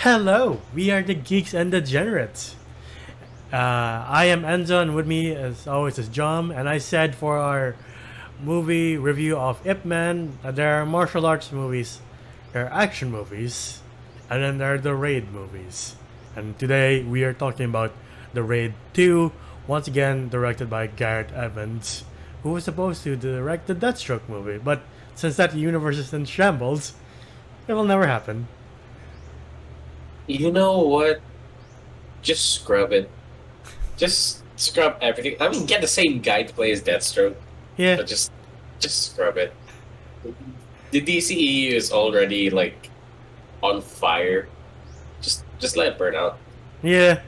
Hello, we are the Geeks and Degenerates. I am Enzo, and with me, as always, is John. And I said for our movie review of Ip Man, there are martial arts movies, there are action movies, and then there are the Raid movies. And today we are talking about the Raid 2, once again directed by Garrett Evans, who was supposed to direct the Deathstroke movie. But since that universe is in shambles, it will never happen. You know what? Just scrub it. Just scrub everything. I mean, get the same guy to play as Deathstroke, Yeah, but just scrub it. The DCEU is already like on fire. Just let it burn out. yeah.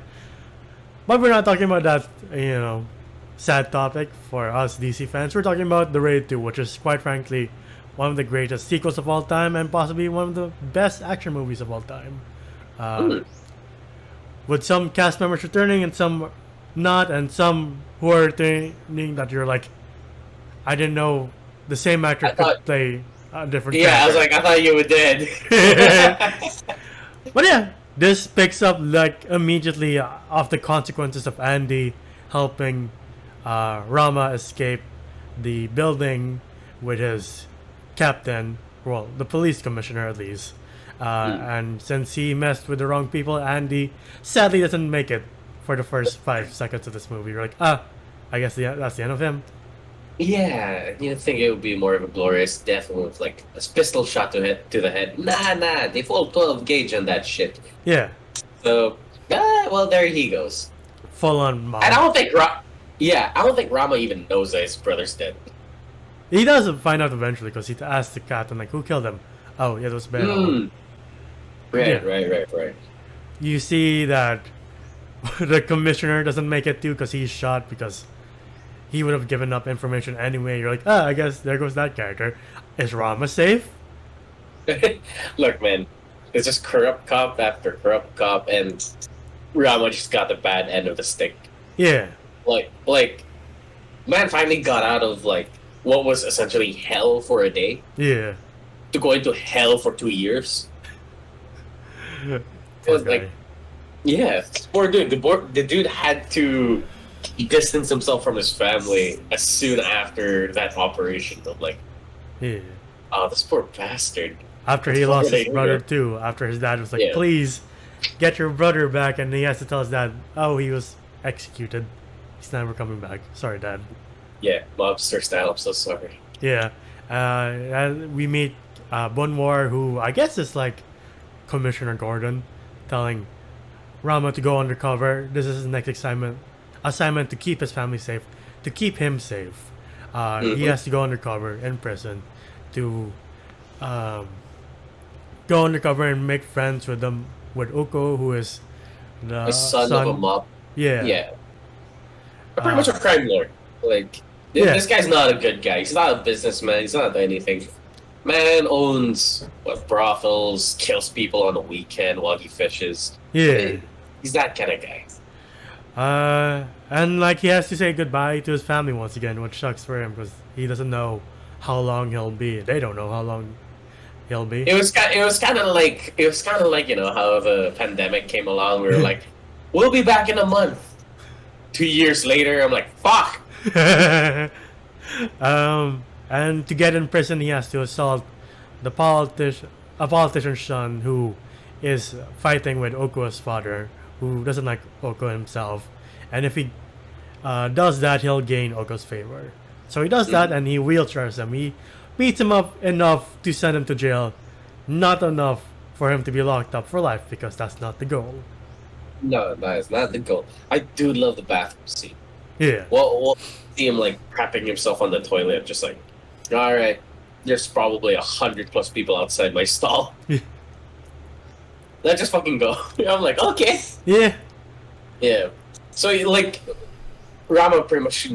But we're not talking about that, sad topic for us DC fans. We're talking about The Raid 2, which is quite frankly one of the greatest sequels of all time and possibly one of the best action movies of all time. Uh, Hmm. with some cast members returning and some not, and some who are returning that you're like, I didn't know the same actor I thought, could play a different yeah, I was character. like, I thought you were dead. But yeah, this picks up like immediately of the consequences of Andy helping Rama escape the building with his captain, well, the police commissioner at least. And since he messed with the wrong people, Andy sadly doesn't make it for the first 5 seconds of this movie. You're like, I guess that's the end of him. Yeah, you'd think it would be more of a glorious death with like a pistol shot to the head. Nah, they full 12 gauge on that shit. Yeah, So, well, there he goes. full on mob. And I don't think Rama even knows that his brother's dead. He does find out eventually because he asks the captain, like, who killed him? Oh, yeah, it was Bell. Mm. Yeah. Right. You see that the commissioner doesn't make it too because he's shot because he would have given up information anyway. You're like, I guess there goes that character. Is Rama safe? Look, man, it's just corrupt cop after corrupt cop, and Rama just got the bad end of the stick. Yeah. Like, man finally got out of like what was essentially hell for a day Yeah. to go into hell for 2 years. It Poor was guy. like, yeah, poor dude. The dude had to distance himself from his family as soon after that operation. I'm like, Yeah. oh, this poor bastard. After he That's lost what his they brother do. too, after his dad was like, Yeah. please get your brother back, and he has to tell his dad, oh, he was executed. He's never coming back. Sorry, Dad. Yeah, mobster style. I'm so sorry. Yeah. And we meet Bunwar, who I guess is like Commissioner Gordon, telling Rama to go undercover. This is his next assignment to keep his family safe, to keep him safe. He has to go undercover in prison to um, go undercover and make friends with them, with Uko, who is the A son of a mob. Yeah. Yeah, pretty much a crime lord. Like, Yeah. this guy's not a good guy. He's not a businessman. He's not anything. Man owns brothels, kills people on the weekend while he fishes. Yeah. He's that kind of guy. And like he has to say goodbye to his family once again, which sucks for him because he doesn't know how long he'll be. They don't know how long he'll be. It was kind of like you know how the pandemic came along. We were like, we'll be back in a month. 2 years later, I'm like, fuck. And to get in prison, he has to assault a politician's son who is fighting with Oku's father, who doesn't like Oku himself. And if he does that, he'll gain Oku's favor. So he does that, and he wheelchairs him. He beats him up enough to send him to jail, not enough for him to be locked up for life, because that's not the goal. No, it's not the goal. I do love the bathroom scene. Yeah. We'll see him like prepping himself on the toilet, just like, all right, there's probably 100+ people outside my stall. Yeah. Let's just fucking go. I'm like, okay, Yeah. yeah. So like, Rama pretty much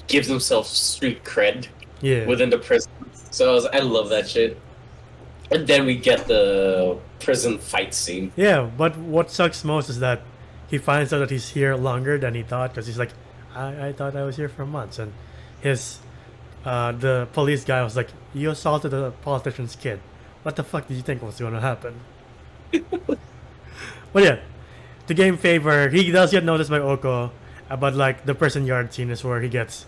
gives himself street cred Yeah. within the prison. So I love that shit. And then we get the prison fight scene. Yeah, but what sucks most is that he finds out that he's here longer than he thought, because he's like, I thought I was here for months, and his the police guy was like, you assaulted a politician's kid. What the fuck did you think was going to happen? But yeah, to gain favor, he does get noticed by Oko, but like the prison yard scene is where he gets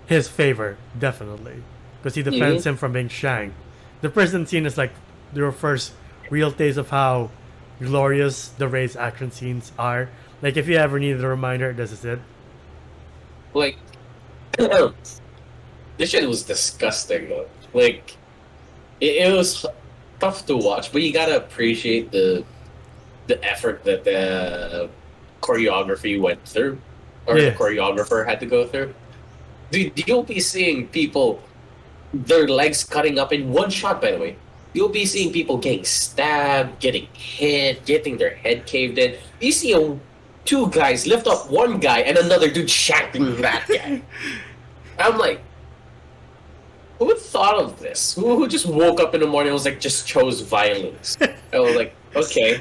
his favor, definitely, because he defends him from being shanked. The prison scene is like your first real taste of how glorious the race action scenes are. Like if you ever needed a reminder, this is it. Like, this shit was disgusting though. Like, it was tough to watch, but you gotta appreciate the effort that the choreography went through, or the choreographer had to go through. Dude, you'll be seeing people, their legs cutting up in one shot, by the way. You'll be seeing people getting stabbed, getting hit, getting their head caved in. You see two guys lift up one guy and another dude shanking that guy. I'm like, who thought of this? Who just woke up in the morning and was like, just chose violence? I was like, okay.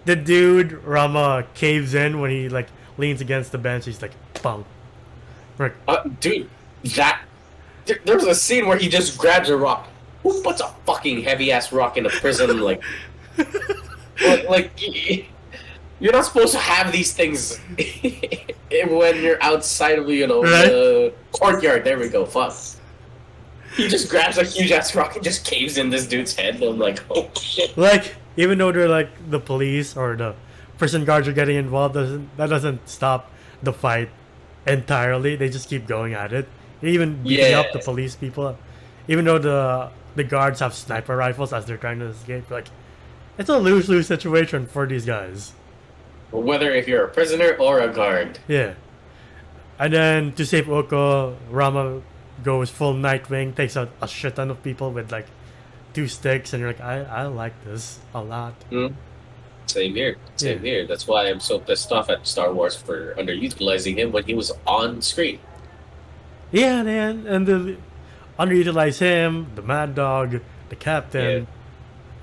The dude Rama caves in when he like leans against the bench. He's like, "Bang!" Right. Dude, there was a scene where he just grabs a rock. Who puts a fucking heavy ass rock in a prison? Like, you're not supposed to have these things when you're outside of the courtyard. There we go. Fuck. He just grabs a huge ass rock and just caves in this dude's head. And I'm like, oh shit. Like, even though they're like the police or the prison guards are getting involved, that doesn't stop the fight entirely. They just keep going at it. They even beating up the police people, even though the guards have sniper rifles as they're trying to escape. Like, it's a lose-lose situation for these guys. Whether if you're a prisoner or a guard. Yeah. And then to save Oko, Rama goes full Nightwing, takes out a shit ton of people with like 2 sticks, and you're like, I like this a lot. Same here. Same here. That's why I'm so pissed off at Star Wars for underutilizing him when he was on screen. Yeah, man. And the underutilize him, the Mad Dog, the Captain,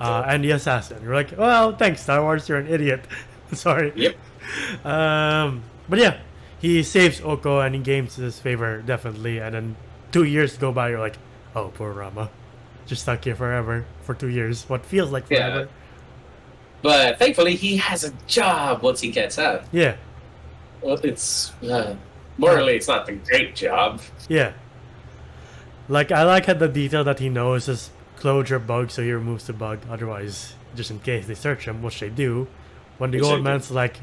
and the Assassin. You're like, well, thanks, Star Wars. You're an idiot. Sorry. Yep. But yeah, he saves Oko and he gains his favor, definitely. And then 2 years go by, you're like, oh, poor Rama. Just stuck here forever for 2 years. What feels like forever. Yeah. But thankfully, he has a job once he gets out. Yeah. Well, it's morally, it's not a great job. Yeah. Like, I like how the detail that he knows is closure bug, so he removes the bug. Otherwise, just in case they search him, which they do, when the old man's like,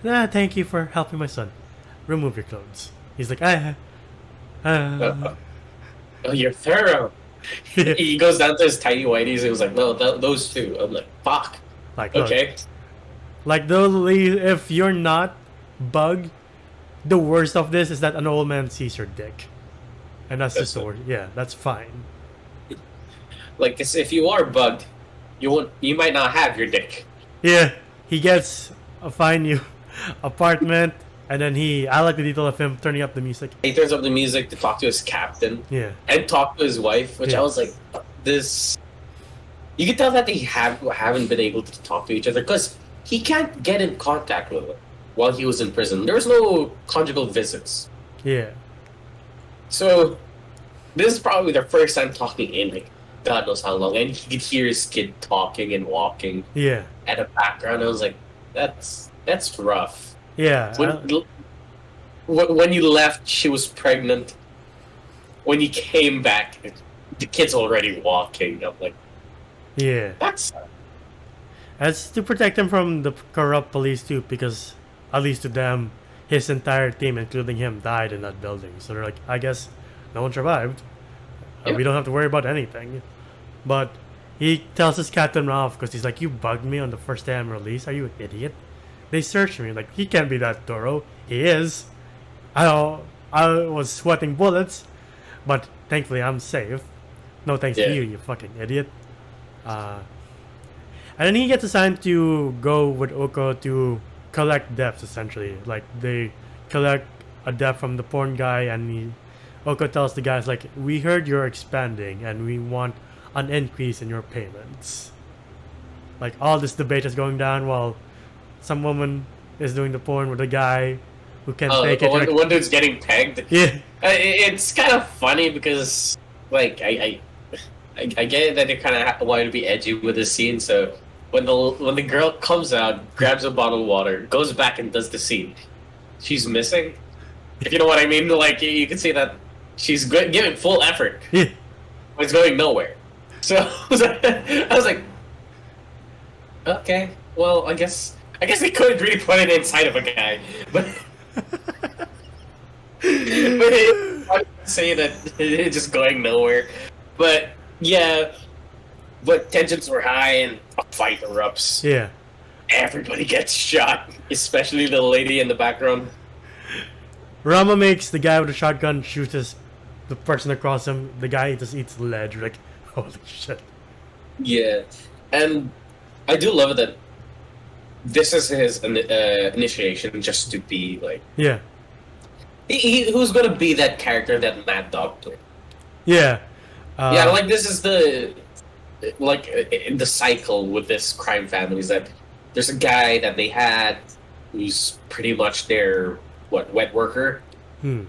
thank you for helping my son. Remove your clothes. He's like, Oh, you're thorough. He goes down to his tiny whiteies and he was like, no, those two. I'm like, fuck. Like, okay. Look, like, if you're not bug, the worst of this is that an old man sees your dick. And that's just the word. Yeah, that's fine. Like, if you are bugged, you might not have your dick. Yeah, he gets a fine new apartment, and then I like the detail of him turning up the music. He turns up the music to talk to his captain. Yeah. And talk to his wife, which I was like, this... You can tell that they haven't been able to talk to each other, because he can't get in contact with her while he was in prison. There was no conjugal visits. Yeah. So, this is probably their first time talking in, like, God knows how long. And you could hear his kid talking and walking. Yeah. At the background. I was like, that's rough. Yeah. When you left, she was pregnant. When you came back, the kid's already walking. I'm like, yeah. That's to protect him from the corrupt police too, because at least to them, his entire team, including him, died in that building. So they're like, I guess no one survived. We don't have to worry about anything. But he tells his captain off because he's like, you bugged me on the first day I'm released. Are you an idiot? They searched me. Like, he can't be that thorough. He is. I was sweating bullets, but thankfully I'm safe. No thanks to you, you fucking idiot. And then he gets assigned to go with Oko to collect debts, essentially. Like, they collect a debt from the porn guy, and Oko tells the guys, like, we heard you're expanding, and we want an increase in your payments. Like, all this debate is going down while some woman is doing the porn with a guy who can't take it. The one dude's getting pegged. Yeah. It's kind of funny because, like, I get that they kind of want to be edgy with the scene, so when the girl comes out, grabs a bottle of water, goes back and does the scene. She's missing. If you know what I mean, like you can see that she's giving full effort. Yeah. But it's going nowhere. So I was like, okay, well, I guess they couldn't really put it inside of a guy, but I say that it's just going nowhere. But yeah, but tensions were high and a fight erupts. Yeah. Everybody gets shot, especially the lady in the background. Rama makes the guy with the shotgun shoot the person across him. The guy just eats the ledge. Like, holy shit. Yeah, and I do love it that this is his initiation, just to be like, Yeah. who's gonna be that character that Mad Dog played. Yeah. Yeah, like this is the in the cycle with this crime family is that there's a guy that they had who's pretty much their wet worker, and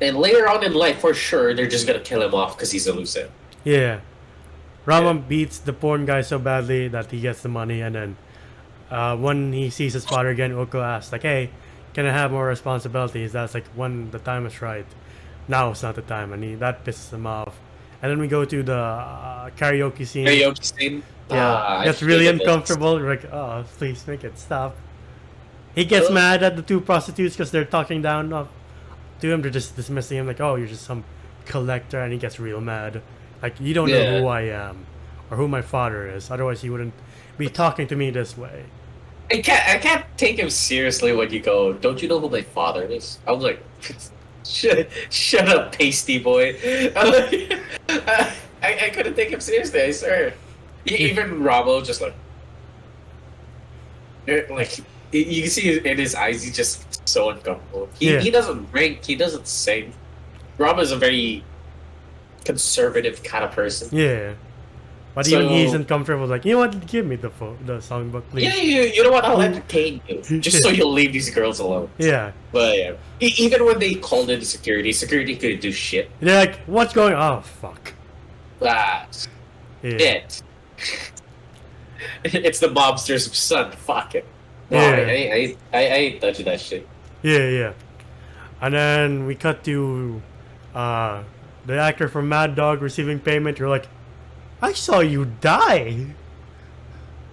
later on in life, for sure, they're just gonna kill him off because he's elusive. Yeah. Rama beats the porn guy so badly that he gets the money, and then when he sees his father again, Oko asks, like, hey, can I have more responsibilities? That's like, when the time is right. Now it's not the time, and that pisses him off. And then we go to the karaoke scene. Karaoke scene? Yeah, that's really uncomfortable. We're like, oh, please make it stop. He gets mad at the two prostitutes because they're talking down to him. They're just dismissing him like, oh, you're just some collector, and he gets real mad. Like, you don't know who I am or who my father is. Otherwise, you wouldn't be talking to me this way. I can't take him seriously when you go, don't you know who my father is? I was like, shut up, pasty boy. I'm like, I couldn't take him seriously, I swear. Even Ramo just like you can see in his eyes, he's just so uncomfortable. He doesn't drink, he doesn't sing. Ramo is a very conservative kind of person. Yeah. But even he's uncomfortable, like, you know what, give me the songbook, please. Yeah, you know what, I'll entertain you. Just so you'll leave these girls alone. Yeah. But yeah. Even when they called in security couldn't do shit. They're like, what's going on? Oh, fuck. Shit. It's the mobster's son. Fuck it. No, Yeah. I ain't touching that shit. Yeah. And then we cut to the actor from Mad Dog receiving payment. You're like, I saw you die.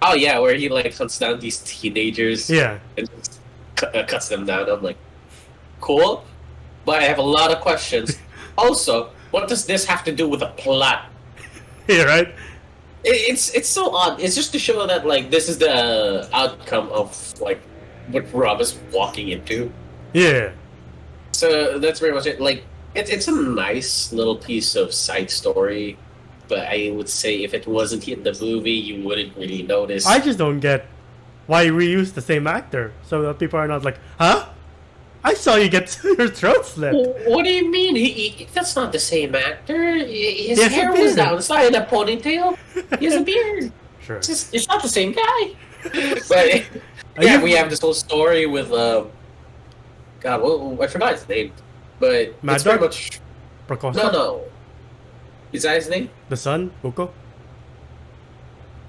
Oh yeah, where he like hunts down these teenagers. Yeah. And just cuts them down. I'm like, cool, but I have a lot of questions. Also, what does this have to do with the plot? Yeah, right. It's so odd. It's just to show that like this is the outcome of like what Rob is walking into. Yeah. So that's very much it. Like it's a nice little piece of side story, but I would say if it wasn't in the movie, you wouldn't really notice. I just don't get why you reuse the same actor so that people are not like, huh? I saw you get your throat slit. What do you mean? That's not the same actor. His hair was down. It's not in a ponytail. He has a beard. Sure. It's not the same guy. But yeah, we have this whole story with God, well, I forgot his name, but Mad it's very Dog? much Prakosa? no. Is that his name? The son? Uko?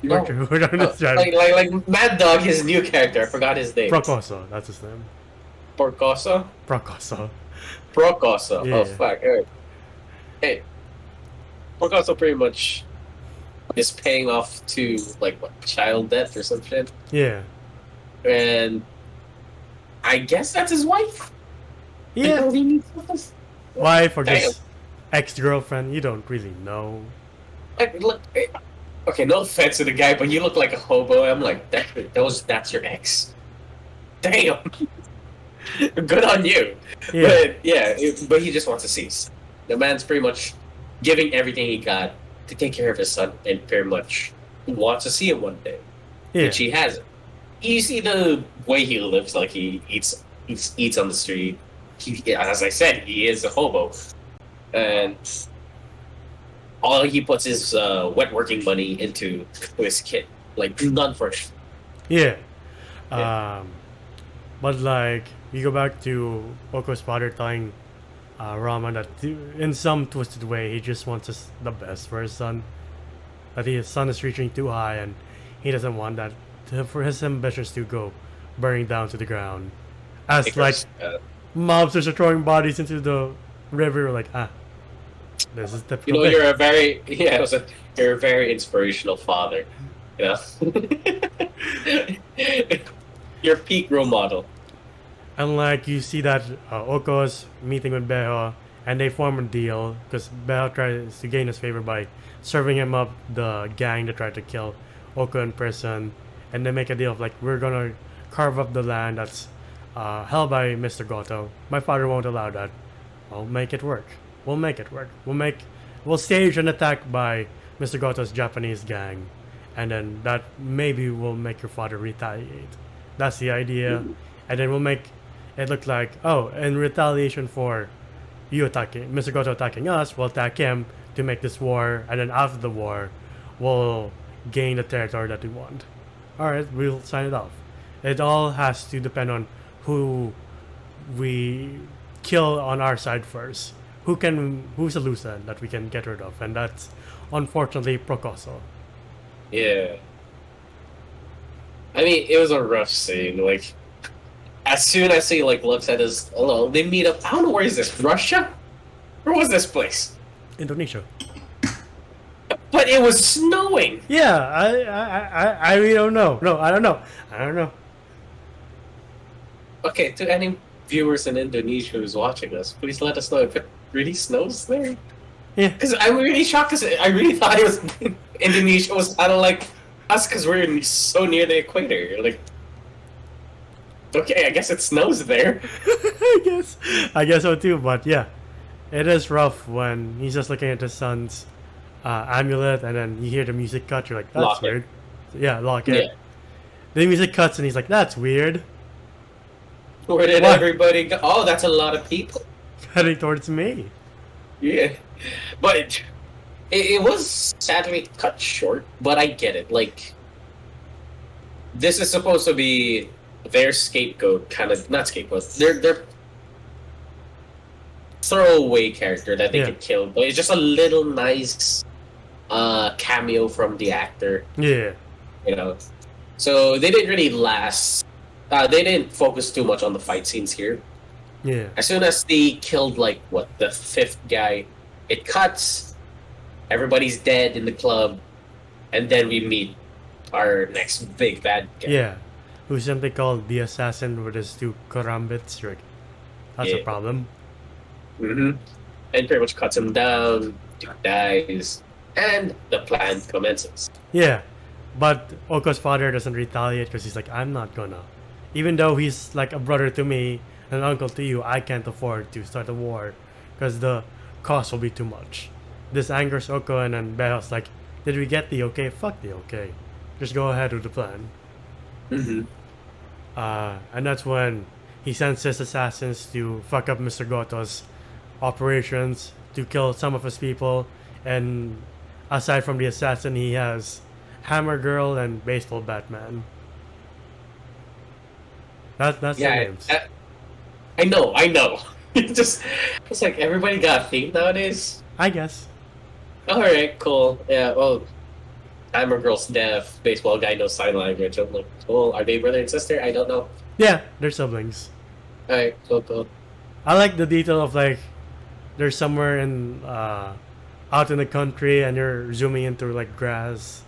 No. Like Mad Dog, his new character. I forgot his name. Prakosa, that's his name. Porcosa? Prakosa. Procosa. Yeah. Oh fuck. Alright. Hey. Porcosa pretty much is paying off to like what, child death or some shit. Yeah. And I guess that's his wife. Yeah. Wife or Damn. just ex-girlfriend, you don't really know. Look, okay, no offense to the guy, but you look like a hobo. I'm like, that's your ex. Damn. Good on you. Yeah. But yeah, but he just wants to cease. The man's pretty much giving everything he got to take care of his son, and very much wants to see him one day, Yeah. which he hasn't. You see the way he lives, like he eats on the street. As I said, he is a hobo, and all he puts is wet working money into his kid, like none for it. Yeah. But like, you go back to Oko's father telling Rama that in some twisted way he just wants the best for his son. that his sun is reaching too high, and he doesn't want that for his ambitions to go burning down to the ground. As like mobsters are throwing bodies into the river, like this is the. You know, you're a very you're a very inspirational father. You know, you're a peak role model. And like you see that Oko's meeting with Beho, and they form a deal because Beho tries to gain his favor by serving him up the gang that tried to kill Oko in prison, and they make a deal of like, we're gonna carve up the land that's held by Mr. Goto. My father won't allow that. I'll make it work. We'll make it work. We'll stage an attack by Mr. Goto's Japanese gang, and then that maybe will make your father retaliate. That's the idea, and then we'll make it look like, oh, in retaliation for you attacking Mr. Goto attacking us, we'll attack him to make this war, and then after the war, we'll gain the territory that we want. Alright, we'll sign it off. It all has to depend on who we kill on our side first. Who's a loser that we can get rid of, and that's unfortunately Procoso. Yeah. I mean, it was a rough scene. Like, as soon as he like looks at his, hello, they meet up. I don't know, where is this? Russia? Where was this place? Indonesia. But it was snowing. Yeah, I really don't know. No, I don't know. Okay, to any viewers in Indonesia who's watching us, please let us know if it really snows there. Yeah. Because I'm really shocked, because I really thought it was Indonesia was kind of like us, because we're so near the equator. You're like, okay, I guess it snows there. I guess so too. But yeah, it is rough when he's just looking at his son's amulet, and then you hear the music cut. You're like, that's Lock weird. Yeah, lock it. Yeah. The music cuts, and he's like, that's weird. Where did everybody go? Oh, that's a lot of people. Heading towards me. Yeah. But it was sadly cut short, but I get it. Like, this is supposed to be their scapegoat, kind of, not scapegoat, their throwaway character that they could kill, but it's just a little nice cameo from the actor. Yeah. You know? So they didn't really last. They didn't focus too much on the fight scenes here. Yeah. As soon as they killed, like, what, the fifth guy, it cuts, everybody's dead in the club, and then we meet our next big bad guy. Yeah. Who's simply called the assassin with his two karambits. Like, that's a problem. Mm-hmm. And pretty much cuts him down, he dies, and the plan commences. Yeah. But Oko's father doesn't retaliate because he's like, I'm not gonna. Even though he's like a brother to me, an uncle to you, I can't afford to start a war because the cost will be too much. This angers Oko, and then Beho's like, did we get the okay? Fuck the okay. Just go ahead with the plan. Mm-hmm. And that's when he sends his assassins to fuck up Mr. Goto's operations, to kill some of his people, and aside from the assassin, he has Hammer Girl and Baseball Batman. That's the names. I know. It's like everybody got a theme nowadays. I guess. Alright, cool. Yeah, well, Hammer Girl's deaf, baseball guy knows sign language. I'm like, cool. Are they brother and sister? I don't know. Yeah, they're siblings. Alright, cool. I like the detail of like, they're somewhere in out in the country, and you're zooming into like grass,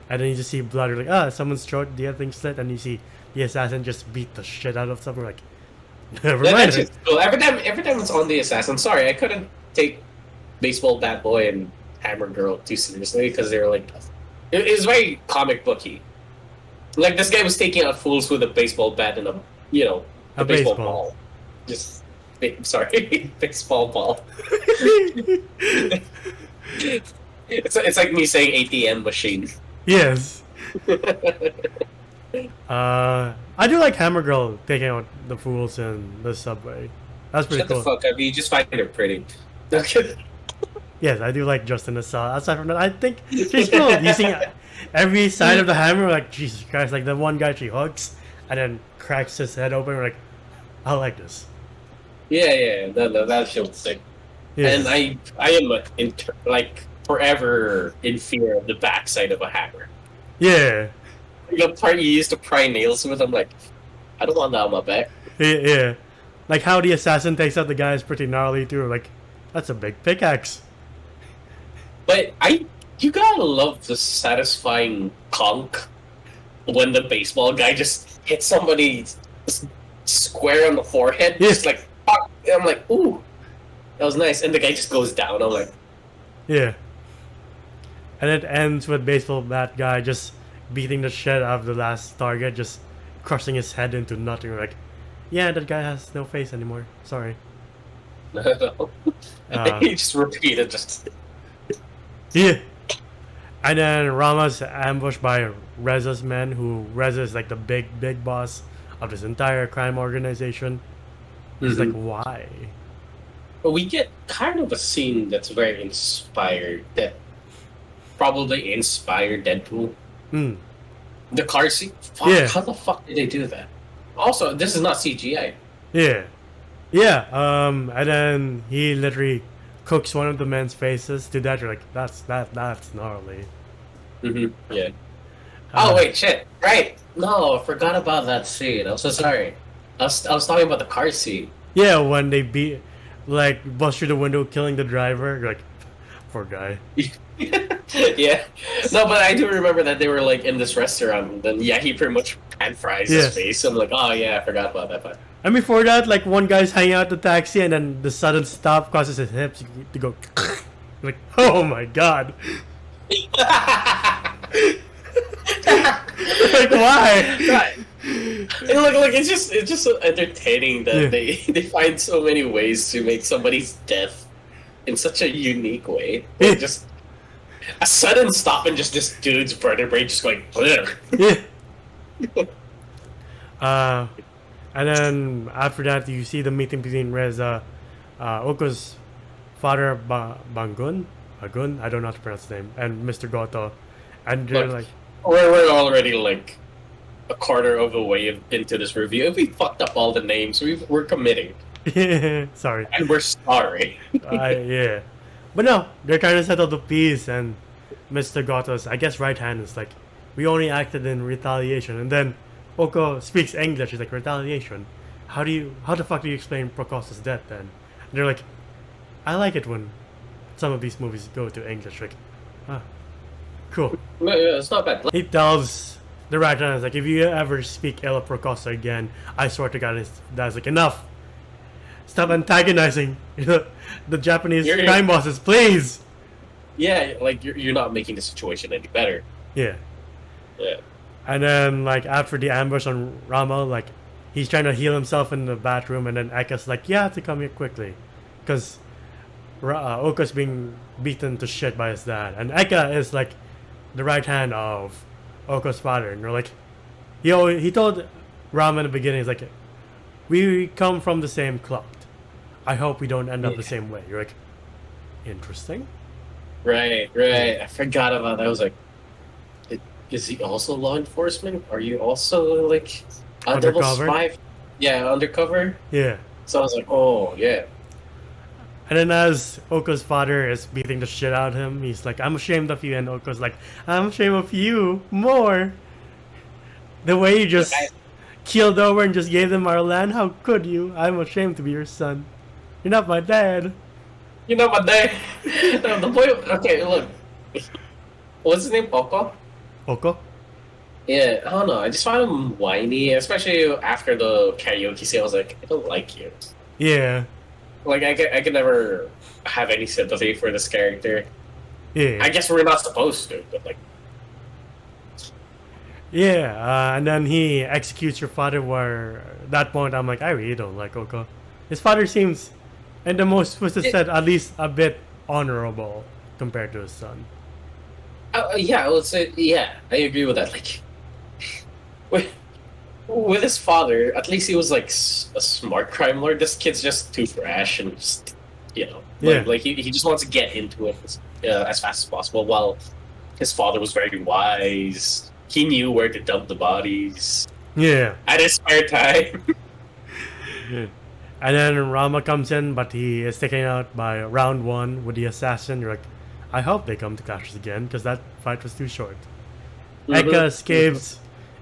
and then you just see blood. You're like, someone's throat, the other thing slit, and you see the assassin just beat the shit out of someone. Like, never mind. That's cool. Every time it's on the assassin. Sorry, I couldn't take Baseball Bat Boy and Hammer Girl too seriously because they were like, it was very comic booky. Like, this guy was taking out fools with a baseball bat and a baseball ball. Just, sorry, baseball ball. It's like me saying ATM machine. Yes. I do like Hammer Girl taking out the fools in the subway. That's pretty cool. Shut the fuck up, you just find her pretty. Yes, I do like Justin Assault. Aside from that, I think she's cool. Using every side of the hammer, like, Jesus Christ, like the one guy she hooks and then cracks his head open. We're like, I like this. Yeah, no, that shit was sick. Yes. And I am forever in fear of the backside of a hammer. Yeah. The part you used to pry nails with, I'm like, I don't want that on my back. Yeah. Like how the assassin takes out the guy is pretty gnarly too. Like, that's a big pickaxe. But you gotta love the satisfying conk when the baseball guy just hits somebody square on the forehead. Yeah. Just like, fuck. I'm like, ooh, that was nice. And the guy just goes down. I'm like, Yeah. And it ends with baseball bat guy just beating the shit out of the last target, just crushing his head into nothing. Like, yeah, that guy has no face anymore. Sorry. no. He just repeated just. Yeah. And then Rama's ambushed by Reza's men, who Reza is like the big boss of this entire crime organization. He's like, why? But we get kind of a scene that's very inspired, that probably inspired Deadpool. Mm. The car scene? Fuck, Yeah. how the fuck did they do that? Also, this is not CGI. Yeah. Yeah. And then he literally cooks one of the men's faces to death. You're like, that's gnarly. Yeah. Oh wait, shit. Right. No, I forgot about that scene. I'm so sorry. I was talking about the car scene. Yeah, when they bust through the window, killing the driver. You're like, poor guy. Yeah. No, but I do remember that they were like in this restaurant, and then yeah, he pretty much pan fries his face. I'm like, oh yeah, I forgot about that part. And before that, like one guy's hanging out the taxi, and then the sudden stop causes his hips to go. Like, oh my god. Like, why? Right. And look, it's just so entertaining that they find so many ways to make somebody's death in such a unique way. Like just a sudden stop and just this dude's vertebrae just going. Yeah. And then after that, you see the meeting between Reza, Oko's father, Bangun, I don't know how to pronounce his name, and Mr. Goto, and they're like, we're already like a quarter of the way into this review. If we fucked up all the names, we're committing. Sorry. And we're sorry. Yeah. But no, they're trying to settle the peace, and Mr. Goto's, I guess, right hand is like, we only acted in retaliation. And then Oko speaks English. He's like, retaliation? How the fuck do you explain Prokosa's death then? And they're like, I like it when some of these movies go to English. Like, cool. No, yeah, it's not bad. He tells the right hand, like, if you ever speak ill of Prokosa again, I swear to God, that's like, enough. Stop antagonizing the Japanese crime bosses, please. Yeah, like you're not making the situation any better. Yeah. Yeah. And then like after the ambush on Rama, like he's trying to heal himself in the bathroom, and then Ekka's like, you have to come here quickly, because Oka's being beaten to shit by his dad, and Ekka is like the right hand of Oka's father, and they're like, he told Rama in the beginning, he's like, we come from the same cloth. I hope we don't end up the same way. You're like, interesting. Right. I forgot about that. I was like, is he also law enforcement? Are you also like a double spy? Yeah, undercover. Yeah. So I was like, oh yeah. And then as Oka's father is beating the shit out of him, he's like, I'm ashamed of you. And Oka's like, I'm ashamed of you more. The way you just keeled over and just gave them our land, how could you? I'm ashamed to be your son. You're not my dad. You're not my dad. No, the boy. Okay, look. What's his name? Oko? Oko? Yeah, I don't know. I just found him whiny, especially after the karaoke scene. I was like, I don't like you. Yeah. Like, I could never have any sympathy for this character. Yeah. I guess we're not supposed to, but like. Yeah, and then he executes your father. Where at that point I'm like, I really don't like Oko. His father seems, in the most twisted sense, at least a bit honorable compared to his son. Yeah, I would say, yeah, I agree with that. Like, with his father, at least he was like a smart crime lord. This kid's just too brash and just, like he just wants to get into it as fast as possible. While his father was very wise. He knew where to dump the bodies. Yeah. At his spare time. And then Rama comes in, but he is taken out by round one with the assassin. You're like, I hope they come to clashes again because that fight was too short. Mhm. Eka escapes,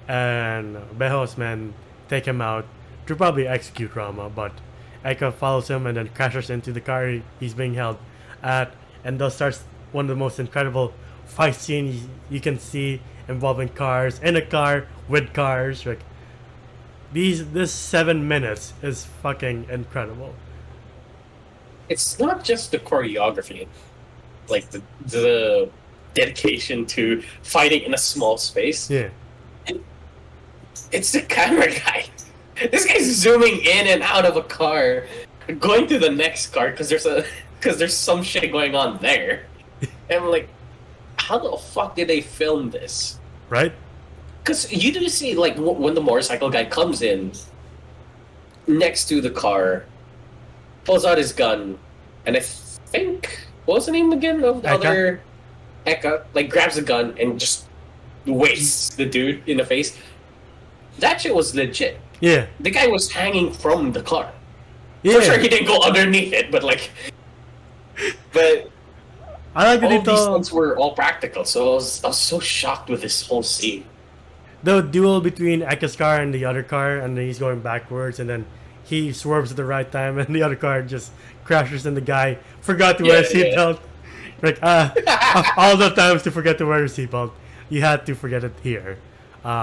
and Beho's men take him out to probably execute Rama, but Eka follows him and then crashes into the car he's being held at, and thus starts one of the most incredible fight scenes you can see involving cars, in a car, with cars. Like, this 7 minutes is fucking incredible. It's not just the choreography, like the dedication to fighting in a small space. Yeah. It's the camera guy. This guy's zooming in and out of a car, going to the next car because there's some shit going on there. And I'm like, how the fuck did they film this? Right? Because you do see, like, when the motorcycle guy comes in next to the car, pulls out his gun, and I think, what was the name again of the Eka? other? Eka, like, grabs a gun and just wastes the dude in the face. That shit was legit. Yeah. The guy was hanging from the car. Yeah. For sure he didn't go underneath it, but like... But I like that all they these told things were all practical, so I was so shocked with this whole scene. the duel between Eka's car and the other car, and then he's going backwards, and then he swerves at the right time, and the other car just crashes, and the guy forgot to wear a Yeah, seatbelt. Like, of all the times to forget to wear a seatbelt, you had to forget it here.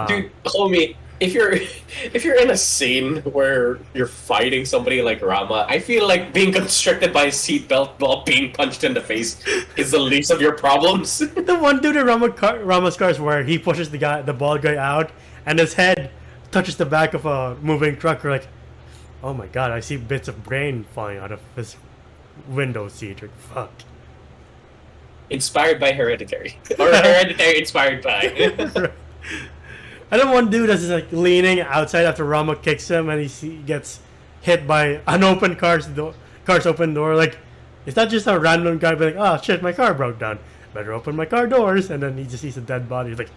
Dude, homie, if you're in a scene where you're fighting somebody like Rama, I feel like being constricted by a seatbelt while being punched in the face is the least of your problems. The one dude in Rama's car is where he pushes the bald guy out, and his head touches the back of a moving truck. We're like, oh my god, I see bits of brain falling out of his window seat. Like, fuck. Inspired by Hereditary. Or Hereditary inspired by. And then one dude is like leaning outside after Rama kicks him, and he gets hit by an open car's open door. Like, it's not just a random guy being like, oh shit, my car broke down. Better open my car doors. And then he just sees a dead body. He's like,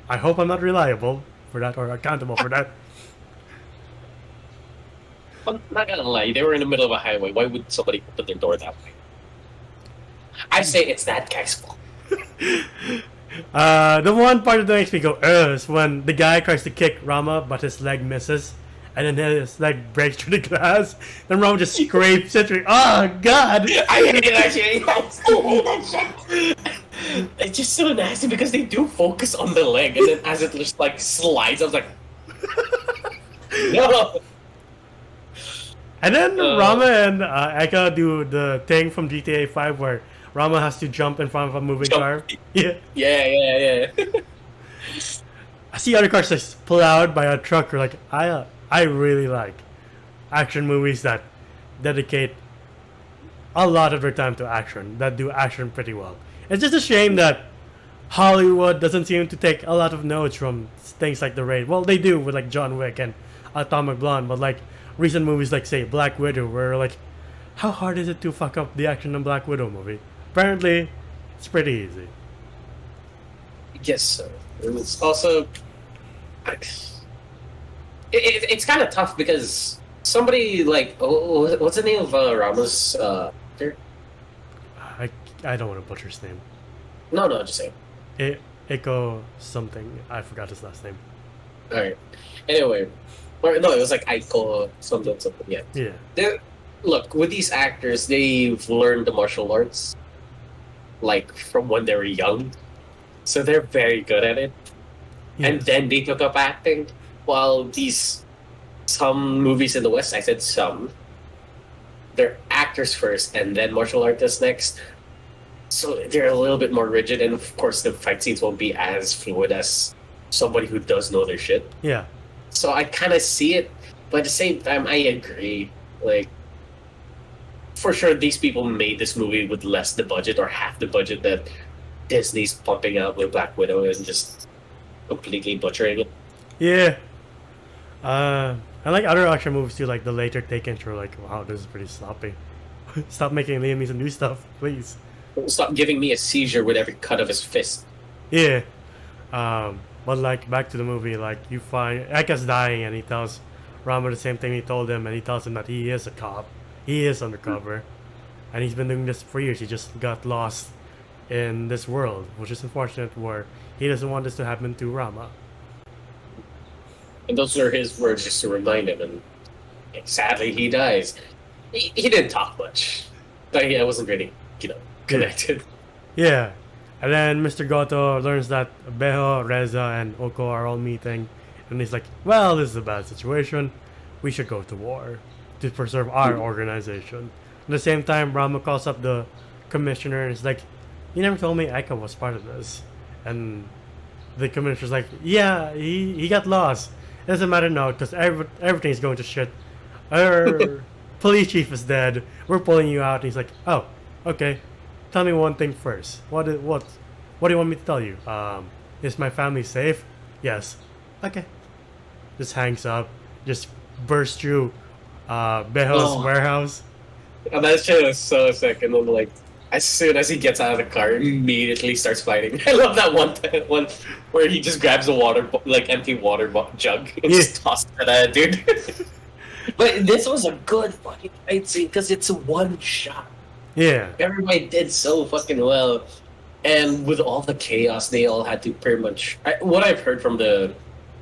I hope I'm not reliable for that or accountable for that. I'm not gonna lie, they were in the middle of a highway. Why would somebody open their door that way? I say it's that guy's fault. The one part that makes me go, ugh, is when the guy tries to kick Rama, but his leg misses, and then his leg breaks through the glass. Then Rama just scrapes it. Like, oh, God! I hate that shit. I still hate that shit. It's just so nasty because they do focus on the leg, and then as it just like slides, I was like, no. And then Rama and Eka do the thing from GTA 5 where Rama has to jump in front of a moving car. Yeah. Yeah. I see other cars just pulled out by a truck. Or like, I really like action movies that dedicate a lot of their time to action, that do action pretty well. It's just a shame that Hollywood doesn't seem to take a lot of notes from things like The Raid. Well, they do with like John Wick and Atomic Blonde, but like recent movies like, say, Black Widow, where like, how hard is it to fuck up the action in Black Widow movie? Apparently, it's pretty easy. Yes, sir. It's also... It's kind of tough because somebody like... Oh, what's the name of Rama's... actor? I don't want to butcher his name. No, just saying. Iko something. I forgot his last name. Alright. Anyway. Or, no, it was like Aiko something, yeah. Yeah. Look, with these actors, they've learned the martial arts, like, from when they were young. So they're very good at it. Yes. And then they took up acting. While some movies in the West, I said some, they're actors first and then martial artists next. So they're a little bit more rigid, and of course the fight scenes won't be as fluid as somebody who does know their shit. Yeah. So I kind of see it, but at the same time, I agree. Like, for sure, these people made this movie with less the budget or half the budget that Disney's pumping out with Black Widow and just completely butchering it. Yeah. I like other action movies too, like the later Takens were like, wow, this is pretty sloppy. Stop making Liam Neeson do stuff, please. Stop giving me a seizure with every cut of his fist. Yeah. But like, back to the movie, like, you find Eka's dying and he tells Rama the same thing he told him, and he tells him that he is a cop. He is undercover. And he's been doing this for years. He just got lost in this world, which is unfortunate. Where he doesn't want this to happen to Rama. And those are his words just to remind him. And sadly, he dies. He didn't talk much. I wasn't really, connected. Yeah. And then Mr. Goto learns that Beho, Reza, and Oko are all meeting. And he's like, well, this is a bad situation. We should go to war to preserve our organization. At the same time, Rama calls up the commissioner and is like, you never told me Eka was part of this. And the commissioner's like, yeah, he got lost. It doesn't matter now because everything's going to shit. Our police chief is dead. We're pulling you out. And he's like, oh, okay. Tell me one thing first. What do you want me to tell you? Is my family safe? Yes. Okay. Just hangs up. Just bursts through Beho's warehouse. And that shit was so sick. And then, like, as soon as he gets out of the car, immediately starts fighting. I love that one where he just grabs a empty water jug and just tosses it at dude. But this was a good fucking fight scene because it's one shot. Yeah. Everybody did so fucking well. And with all the chaos, they all had to pretty much... what I've heard from the,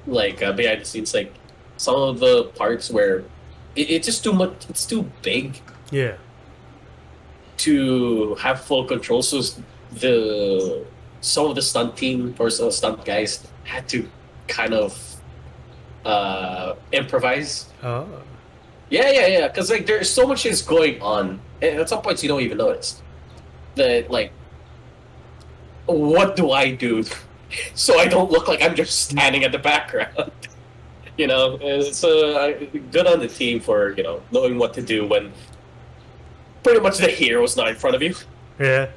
behind the scenes, like, some of the parts where it's just too much... It's too big. Yeah. To have full control. So some of the stunt team or some stunt guys had to kind of improvise. Oh. Yeah. Because, like, there's so much is going on. And at some points, you don't even notice. That, like, what do I do so I don't look like I'm just standing at the background? It's good on the team for, knowing what to do when pretty much the hero's not in front of you. Yeah.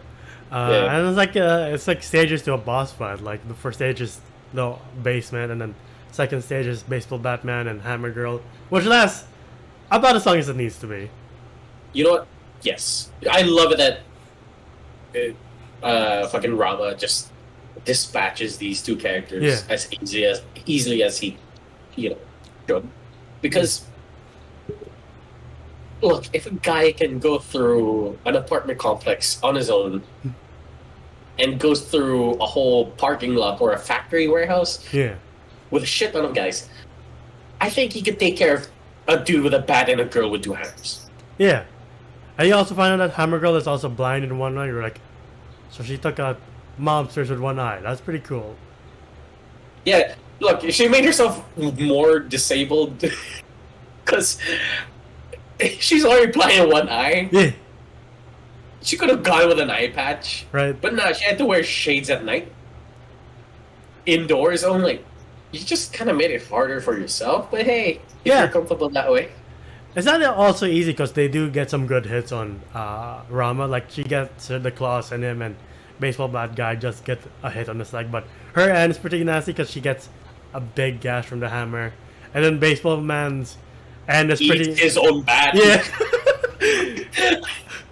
And it's like stages to a boss fight. Like, the first stage is the basement, and then second stage is Baseball Batman and Hammer Girl, which lasts about as long as it needs to be. You know what? Yes. I love it that fucking Rama just dispatches these two characters as easily as he, should. Because, look, if a guy can go through an apartment complex on his own and goes through a whole parking lot or a factory warehouse with a shit ton of guys, I think he could take care of a dude with a bat and a girl with two hammers. Yeah. And you also find out that Hammer Girl is also blind in one eye. You're like, so she took out monsters with one eye. That's pretty cool. Yeah, look, she made herself more disabled because she's already blind in one eye. Yeah. She could have gone with an eye patch. Right. But nah, she had to wear shades at night. Indoors only. You just kind of made it harder for yourself. But hey, if you're comfortable that way. It's not also easy because they do get some good hits on Rama. Like, she gets the claws in him, and Baseball Bat Guy just gets a hit on his leg. But her end is pretty nasty because she gets a big gash from the hammer. And then Baseball Man's end is pretty... Eats his own bat. Yeah.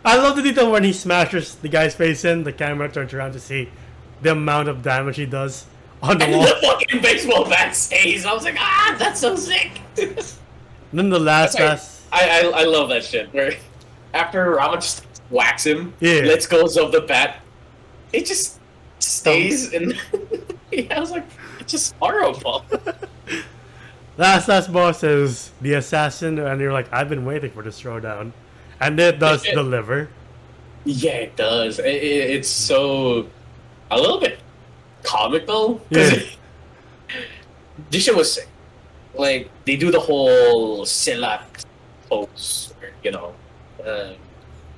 I love the detail when he smashes the guy's face in. The camera turns around to see the amount of damage he does on the wall. And the fucking baseball bat stays. I was like, that's so sick. And then the last... I love that shit where after Rama just whacks him, lets go of the bat, it just stays and I was like, it's just horrible. Last boss is the assassin, and you're like, I've been waiting for this showdown, and it does deliver. Yeah, it does. It's so a little bit comical. Yeah. This shit was sick. Like, they do the whole Silat pose, where,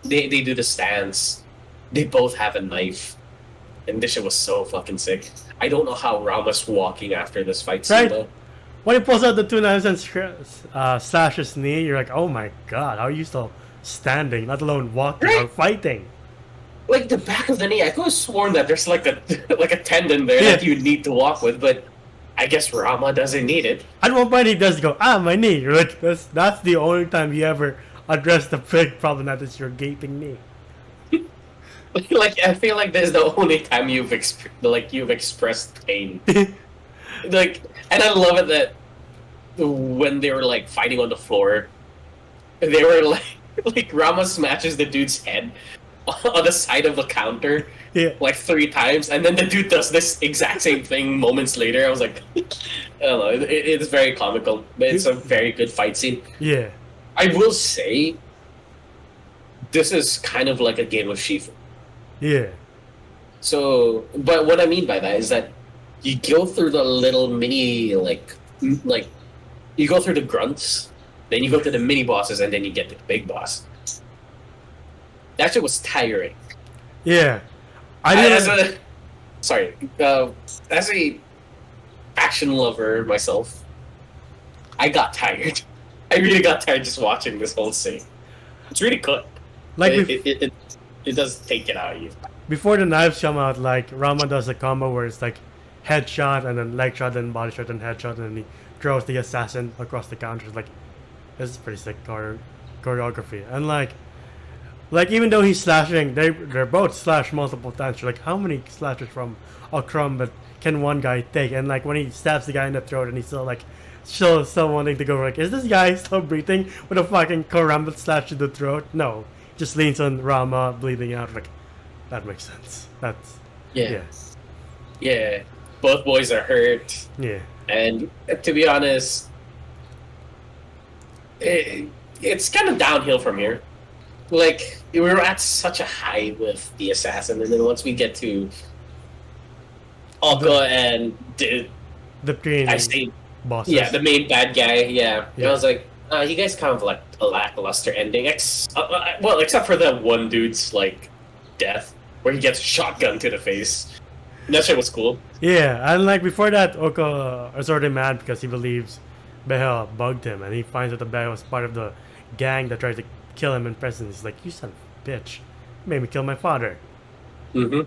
they do the stance. They both have a knife, and this shit was so fucking sick. I don't know how Rama's walking after this fight scene, though. When he pulls out the two knives and slashes his knee, you're like, oh my god, how are you still standing, let alone walking or fighting? Like, the back of the knee, I could have sworn that there's like a tendon there that you need to walk with, but I guess Rama doesn't need it. At one point he does go, my knee. You're like, that's the only time you ever address the big problem, that is your gaping knee. Like, I feel like this is the only time you've expressed pain. Like, and I love it that when they were like fighting on the floor, they were like Rama smashes the dude's head, on the side of the counter Yeah. like 3 times, and then the dude does this exact same thing moments later. I was like, I don't know, it's very comical, but it's a very good fight scene. Yeah. I will say, this is kind of like a game of Shifu. Yeah. So, but what I mean by that is that you go through the little mini, like you go through the grunts, then you go to the mini bosses, and then you get to the big boss. That shit was tiring. Yeah. As a action lover myself, I got tired. I really got tired just watching this whole scene. It's really good. Like It does take it out of you. before the knives come out, like Rama does a combo where it's like headshot and then leg shot and body shot and headshot, and then he throws the assassin across the counter. It's like, this is pretty sick choreography. And like even though he's slashing, they're both slash multiple times. You're like, how many slashes from a crumb but can one guy take? And like when he stabs the guy in the throat and he's still like still wanting to go, like, is this guy still breathing with a fucking karambit slash to the throat? No. Just leans on Rama bleeding out. Like, that makes sense. That's Yeah. Both boys are hurt. Yeah. And to be honest, it's kind of downhill from here. Like, we were at such a high with the assassin, and then once we get to Alka and the three bosses. Yeah, the main bad guy, yeah. Yeah. I was like, you guys kind of like a lackluster ending. Well, except for that one dude's, like, death, where he gets shotgun to the face. That shit was cool. Yeah, and like before that, Oko is already mad because he believes Beha bugged him, and he finds out that Beha was part of the gang that tried to kill him in prison. He's like, you son of a bitch, you made me kill my father. And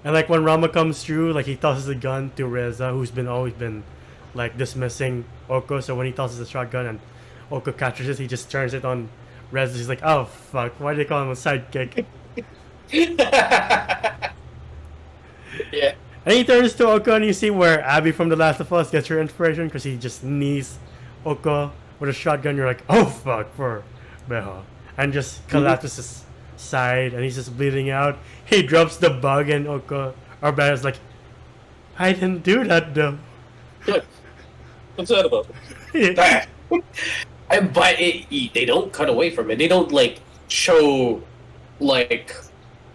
like when Rama comes through, like he tosses a gun to Reza, who's always been like dismissing Oko. So when he tosses a shotgun and Oko catches it, he just turns it on Reza. He's like, oh fuck, why do they call him a sidekick? Yeah. And he turns to Oko, and you see where Abby from The Last of Us gets her inspiration, because he just knees Oko with a shotgun. You're like, oh fuck, for Beha. And just collapses his side, and he's just bleeding out. He drops the bug, and Oko, or Beha's like, I didn't do that though. Good. What's that about? Yeah. But they don't cut away from it. They don't, like, show, like...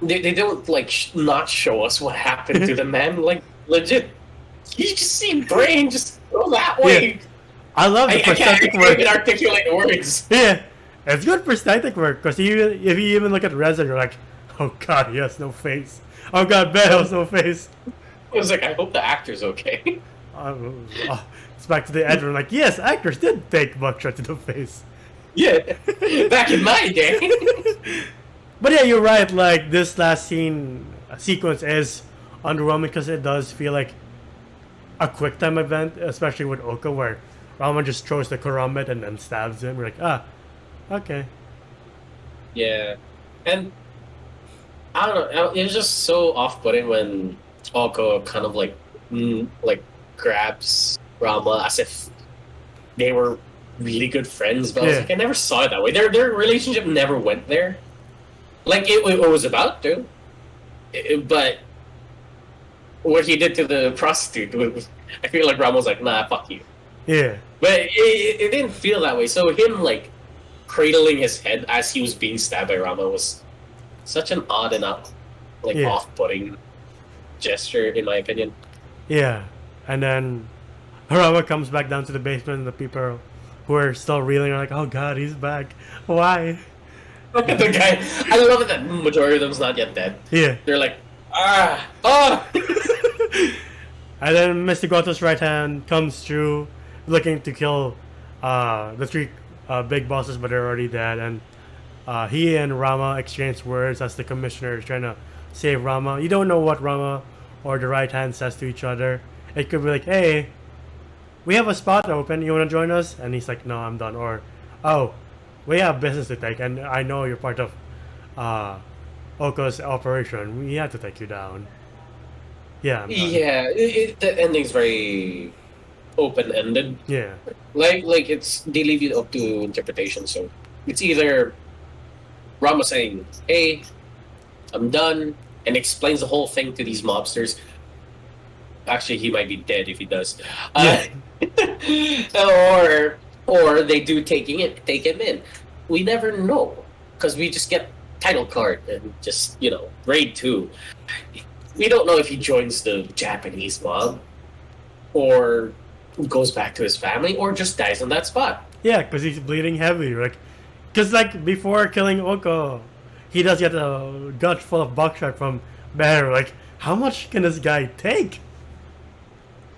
They don't, like, not show us what happened to the man. Like, legit. You just see brain just go that way. Yeah. I love the prosthetic I work. can't even articulate words. Yeah. It's good prosthetic work, because if you even look at Reza, you're like, oh god, he has no face. Oh god, Beha has no face. I was like, I hope the actor's okay. It's back to the Edward, like, yes, actors did take buckshot to the face. Yeah. Back in my day. But yeah, you're right, like, this last sequence is underwhelming, because it does feel like a quick time event, especially with Oko, where Rama just throws the karambit and then stabs him. You're like, okay. Yeah. And I don't know, it was just so off-putting when Oko kind of like grabs Rama as if they were really good friends, but I was like, I never saw it that way. Their relationship never went there. Like, it was about to. But what he did to the prostitute, I feel like Rama was like, nah, fuck you. Yeah. But it didn't feel that way. So him, like, cradling his head as he was being stabbed by Rama was such an odd and off-putting gesture, in my opinion. Yeah. And then Rama comes back down to the basement, and the people who are still reeling are like, oh god, he's back. Why? The guy, I love it that majority of them's not yet dead. Yeah. They're like, And then Mr. Goto's right hand comes through, looking to kill the three big bosses, but they're already dead. And he and Rama exchange words as the commissioner is trying to save Rama. You don't know what Rama or the right hand says to each other. It could be like, hey, we have a spot open, you want to join us? And he's like, no, I'm done. Or, oh, we have business to take, and I know you're part of Oko's operation. We have to take you down. Yeah. Yeah, the ending's very open-ended. Yeah. Like they leave it up to interpretation. So it's either Rama saying, "Hey, I'm done," and explains the whole thing to these mobsters. Actually, he might be dead if he does. Or they do take him in. We never know because we just get title card and just raid 2. We don't know if he joins the Japanese mob or goes back to his family or just dies on that spot. Yeah, because he's bleeding heavily. Because before killing Oko, he does get a gut full of buckshot from Bear. How much can this guy take?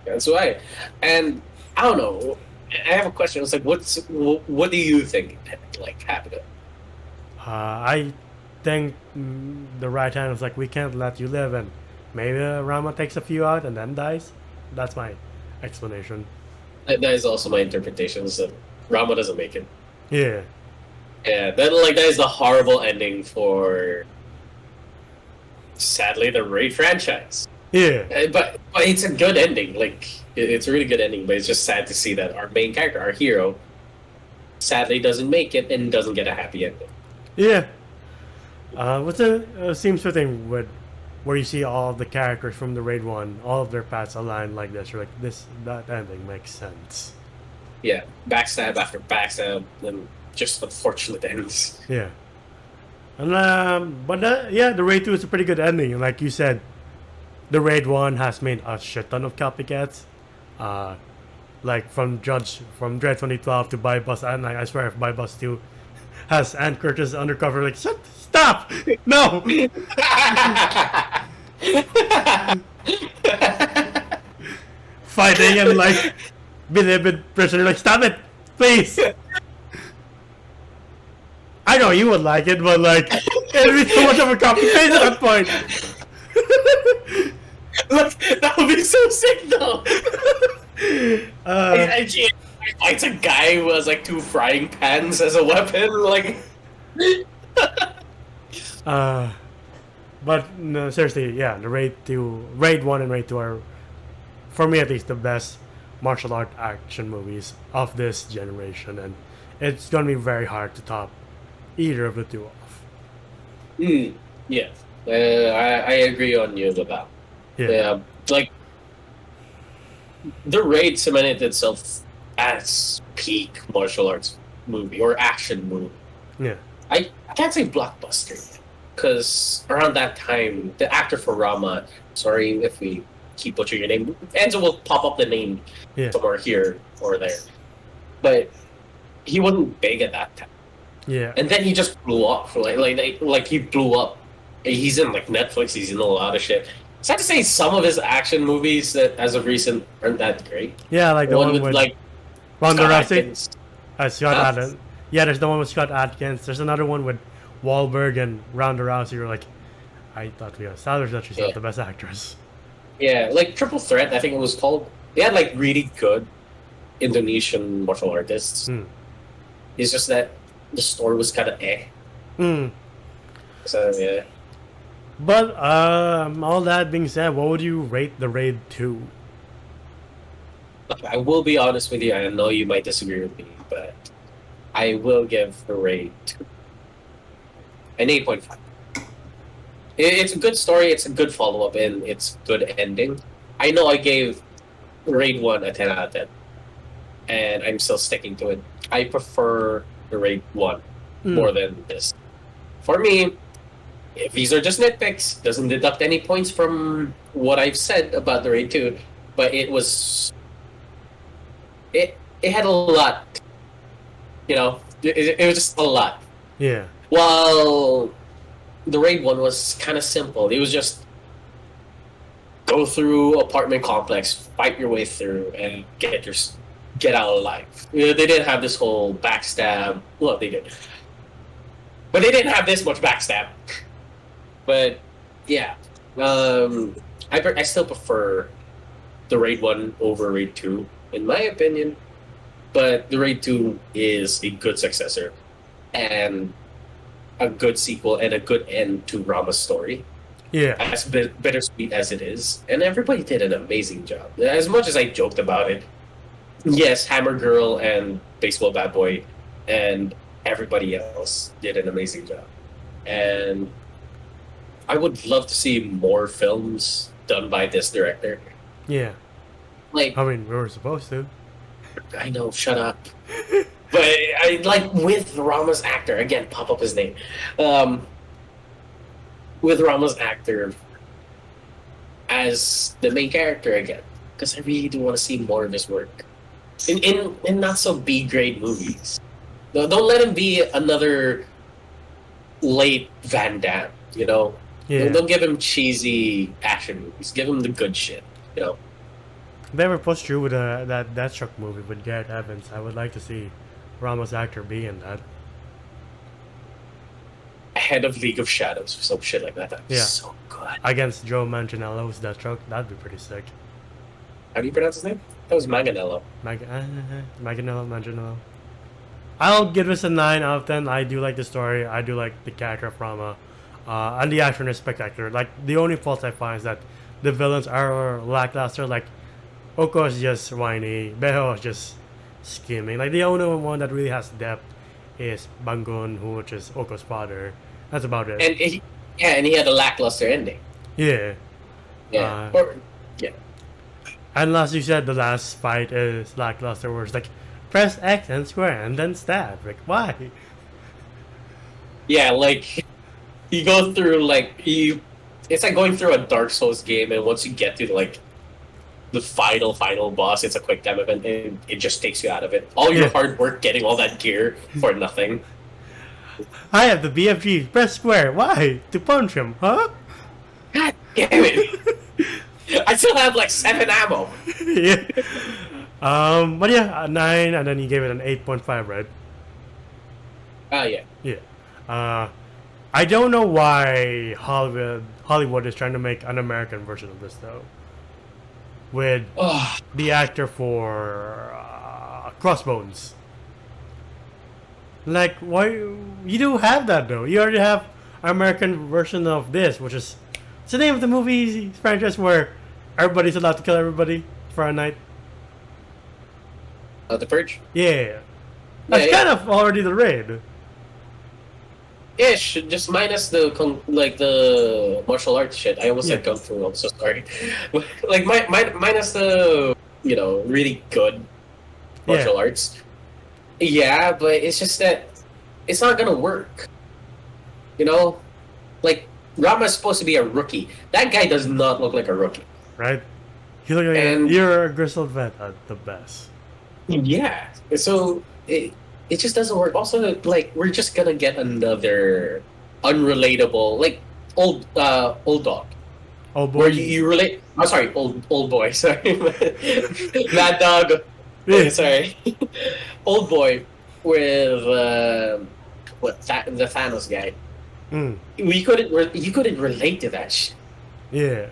That's why. And I don't know. I have a question. It's what do you think happened? I think the right hand was we can't let you live, and maybe Rama takes a few out and then dies. That's my explanation. That is also my interpretation. Is that Rama doesn't make it. Yeah. Yeah, that is the horrible ending for, sadly, the Raid franchise. Yeah. But it's a good ending. It's a really good ending, but it's just sad to see that our main character, our hero, sadly doesn't make it and doesn't get a happy ending. Yeah. Seems fitting where you see all of the characters from the Raid 1, all of their paths aligned like this. You're that ending makes sense. Yeah, backstab after backstab, and just unfortunate ends. Yeah. And the Raid 2 is a pretty good ending. And like you said, the Raid 1 has made a shit ton of copycats. From Dread 2012 to Buy Bus, and I swear if Buy Bus 2 has Ann Curtis undercover, stop! No! Fighting and beloved prisoner, stop it! Please! I know you would like it, but it'd be so much of a copy paste at that point! Look, that would be so sick though! It's a guy who has 2 frying pans as a weapon, But no, seriously, yeah, the Raid 1 and Raid 2 are, for me at least, the best martial art action movies of this generation, and it's gonna be very hard to top either of the two off. Yeah, I agree on you with that. Yeah, the Raid cemented itself as peak martial arts movie or action movie. Yeah. I can't say blockbuster because around that time, the actor for Rama, sorry if we keep butchering your name, Enzo will pop up the name somewhere here or there, but he wasn't big at that time. Yeah. And then he just blew up. He blew up. He's in Netflix. He's in a lot of shit. Sad to say, some of his action movies that, as of recent, aren't that great. Yeah, the one with Ronda Rousey. Scott Huh? Adkins. Yeah, there's the one with Scott Adkins. There's another one with Wahlberg and Ronda Rousey. You're I thought we established that she's not the best actress. Yeah, Triple Threat, I think it was called. They had really good Indonesian martial artists. It's just that the story was kind of eh. So yeah. But all that being said, what would you rate the Raid 2? Look, I will be honest with you. I know you might disagree with me, but I will give the Raid 2 an 8.5. It's a good story. It's a good follow-up, and it's good ending. I know I gave Raid 1 a 10 out of 10, and I'm still sticking to it. I prefer the Raid 1 more than this. For me, if these are just nitpicks, doesn't deduct any points from what I've said about the Raid 2, but it was... It had a lot. It was just a lot. Yeah. While the Raid 1 was kind of simple. It was just go through apartment complex, fight your way through, and get out alive. They didn't have this whole backstab. Well, they did. But they didn't have this much backstab. But, yeah. I still prefer the Raid 1 over Raid 2, in my opinion. But the Raid 2 is a good successor and a good sequel and a good end to Rama's story. Yeah. As bittersweet as it is. And everybody did an amazing job. As much as I joked about it, yes, Hammer Girl and Baseball Bad Boy and everybody else did an amazing job. and I would love to see more films done by this director. Yeah. Like, I mean, we were supposed to. I know, shut up. But I like with Rama's actor again. Pop up his name. With Rama's actor as the main character again, because I really do want to see more of his work in not so B grade movies. No, don't let him be another late Van Damme. You know, Yeah. don't give him cheesy action movies. Give him the good shit. You know. If they ever push through with that Deathstroke movie with Garrett Evans, I would like to see Ramos actor be in that. Head of League of Shadows or some shit like that. That'd be Yeah. so good. Against Joe Manganiello's Deathstroke, that'd be pretty sick. How do you pronounce his name? That was Manganiello. Manganiello. I'll give this a 9 out of 10. I do like the story. I do like the character of Rama. And the action is spectacular. Like, the only fault I find is that the villains are lackluster. Like, Oko is just whiny. Beho is just scheming. Like, the only one that really has depth is Bangun, which is Oko's father. That's about it. And he had a lackluster ending. Yeah. Yeah. Yeah. And as you said, the last fight is lackluster, where it's like, press X and square and then stab. Like, why? Yeah, like you go through it's like going through a Dark Souls game, and once you get to like the final boss, it's a quick time event, and it just takes you out of it. All your hard work getting all that gear for nothing. I have the BFG. Press square. Why? To punch him, huh? God damn it! I still have like 7 ammo. Yeah. But yeah, a 9, and then you gave it an 8.5, right? Yeah. Yeah. I don't know why Hollywood is trying to make an American version of this though, with the actor for Crossbones. Like, why you do have that though? You already have an American version of this, which is it's the name of the movie franchise where everybody's allowed to kill everybody for a night. The Purge. Yeah, that's kind of already the raid. Ish, just minus the martial arts shit. I almost said kung fu. I'm so sorry. Like minus the really good martial arts. Yeah, but it's just that it's not gonna work. You know, like Rama is supposed to be a rookie. That guy does not look like a rookie. Right? You look like you're a grizzled vet at the best. Yeah. So it just doesn't work. Also, like we're just gonna get another unrelatable, like old dog. Old boy. Where you relate? I'm sorry, old boy. Sorry, Mad Dog. Sorry, old boy with the Thanos guy. You couldn't relate to that shit. Yeah.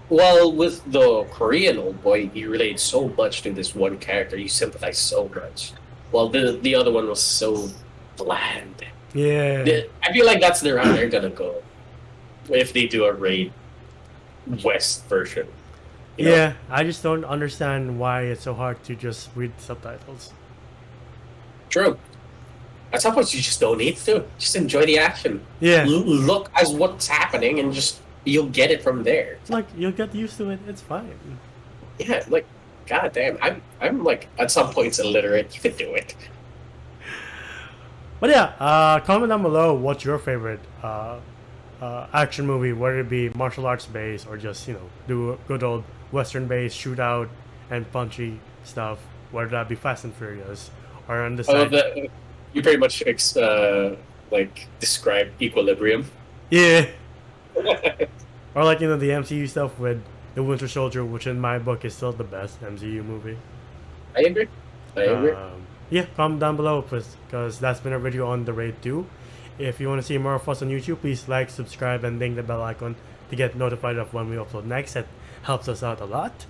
Well, with the Korean old boy, you relate so much to this one character. You sympathize so much. Well, the other one was so bland. Yeah. I feel like that's the route they're gonna go if they do a Raid West version. You know? I just don't understand why it's so hard to just read subtitles. True. At some point, you just don't need to. Just enjoy the action. Yeah. Look as what's happening, and just you'll get it from there. It's like you'll get used to it. It's fine. Yeah, like god damn, I'm like at some points illiterate. You can do it. But yeah, comment down below what's your favorite action movie, whether it be martial arts based or just do a good old Western based shootout and punchy stuff. Whether that be Fast and Furious or on the side. You pretty much like describe Equilibrium. Yeah. Or like the MCU stuff with the Winter Soldier, which in my book is still the best MCU movie. I agree. Yeah, comment down below because that's been a video on the Raid 2. If you want to see more of us on YouTube, please like, subscribe, and ding the bell icon to get notified of when we upload next. That helps us out a lot.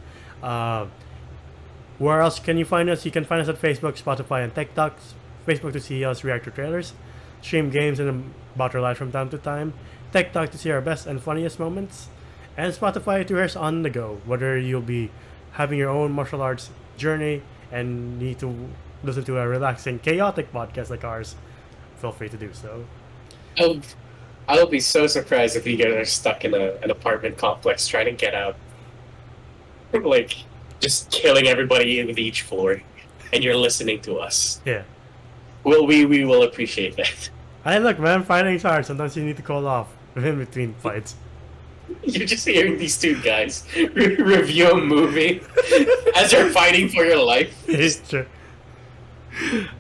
Where else can you find us? You can find us at Facebook, Spotify, and TikTok. Facebook to see us react to trailers, stream games and about our life from time to time, TikTok to see our best and funniest moments, and Spotify to hear us on the go. Whether you'll be having your own martial arts journey and need to listen to a relaxing, chaotic podcast like ours, feel free to do so. I would be so surprised if you guys are stuck in an apartment complex trying to get out. Like, just killing everybody with each floor, and you're listening to us. Yeah. Well, we will appreciate that. Hey, look, man, fighting's hard. Sometimes you need to call off in between fights. You're just hearing these two guys review a movie as they're fighting for your life. It's true.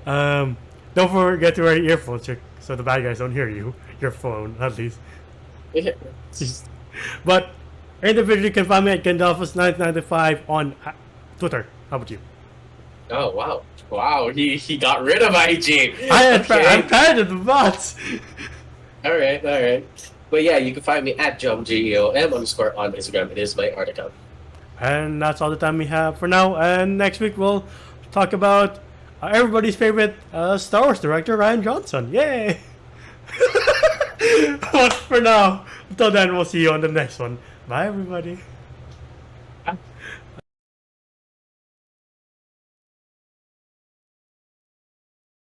Don't forget to wear earphones so the bad guys don't hear you. Your phone, at least. Yeah. But individually, you can find me at Gandalfus995 on Twitter. How about you? Oh wow, wow! He got rid of IG. I'm tired of the bots. All right. But yeah, you can find me at JumGeom _ on Instagram. It is my art account. And that's all the time we have for now. And next week we'll talk about everybody's favorite Star Wars director, Rian Johnson. Yay! But for now, until then, we'll see you on the next one. Bye, everybody.